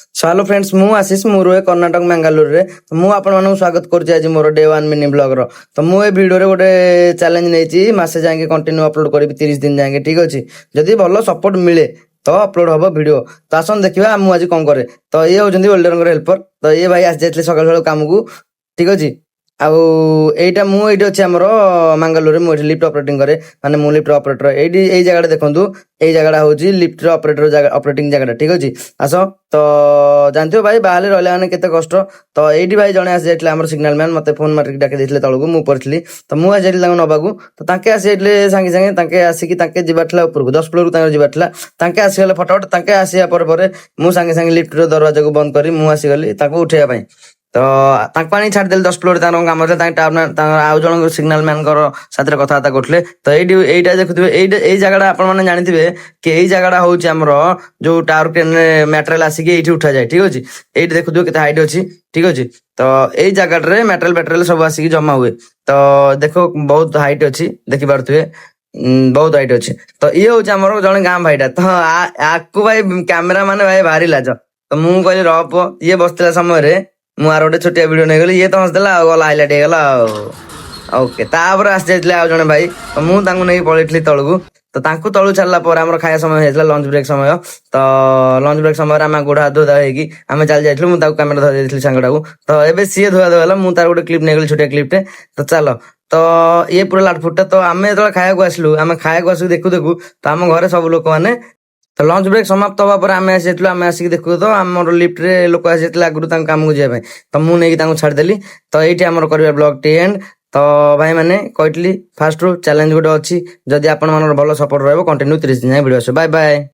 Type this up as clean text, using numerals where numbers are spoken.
So hello friends मु आशीष मु रुहे कर्णाटक मंगलुरु रे तो मु आपण मानक स्वागत करछि आज मोर डे 1 मिनी ब्लॉग रो। तो मु ए वीडियो रे गोटे चैलेंज नेछि मासे जाके कंटिन्यू अपलोड करबी 30 दिन जाके ठीक अछि। जदी भलो सपोर्ट मिले तो अपलोड हबो वीडियो। तो आसन देखिबा मु आज कोन करे। तो ये होजंदी वेल्डर हेल्पर। तो ये भाई आस जायतले सकाळ सकाळ काम को ठीक अछि। आउ एटा मु एठी अछि हमरो मंगलुरु रे मु लिफ्ट ऑपरेटिंग करे माने मु लिफ्ट ऑपरेटर एठी एई जगह देखंतु एई जगह होची लिफ्ट ऑपरेटर जगह ऑपरेटिंग जगह ठीक अछि। आसो तो जानथियो भाई बाहले रहले माने केते कष्ट। तो एठी भाई जणे आसी जायतले हमर सिग्नल मैन मते फोन मार्क डाके दिसले तळगु मु परथली। तो मु आज जायतले नबागु तो ताके आसी जायतले संगे संगे ताके आसी कि ताके जिबाटला ऊपर को 10 फ्लोर को ताके जिबाटला ताके आसी गले फटाफट ताके आसीया पर मु संगे संगे लिफ्ट रो दरवाजा को बंद करी मु आसी गली ताको उठेया पई। तो पानी छाड़ देले 10 फ्लोर काम आउ जन सिग्नल मैन साथ कथा करते। तो ये देखुए ये जगह आप जानी कि यही जगह हूँ आमर जो टावर क्रेन मटेरियल आसिक ये उठा जाए ठीक अच्छे। ये देखुए केते हाइट अच्छी ठीक अच्छे। तो यही जगह मटेरियल सब आसिक जमा हुए। तो देखो बहुत हाइट अच्छी देखी पारे बहुत हाइट अच्छी। तो ये हूँ आमर जन गाँ भाईटा। तो आपको भाई कैमेरा मैंने भाई भारी लाज। तो मुझे कहली रप ये बसला समय मुझे गोटे छोटिया वीडियो नहीं गली ये तो हंसदेला गला हाइलाइट होगा। ओके तापर आसी जाइए आउ जने भाई। तो मुझे नहीं पलैली तलू। तो तलू छाड़ा पर आम खाया समय होता लंच ब्रेक समय। तो लंच ब्रेक समय आम गोड़ हाथ धोधा होमें चली जाइलु मुझे कैमेरा धरी देती सांगटा को। तो ये सी धुआ धुआ मुझे तार गोटे क्लिप नहीं गली छोटिया क्लिपटे। तो चलो तो ये पूरा लाटफुटा। तो आम जो खाया आसलु आम खाया आसू देखू देखू तो आम घर सब लोक मैंने तो लंच ब्रेक समाप्त हवा पर आम आसिक देखू तो आम लिफ्ट रे लोक आसी आगुरी काम को जाए। तो मुझे छाड़देली। तो ये आम कर ब्लॉग टी एंड। तो भाई मैंने कहली फास्ट रू चैलेंज गोटे अच्छी जदि आपण भल सपोर्ट रहा कंटिन्यू 30 दिन वीडियो आस। Bye bye.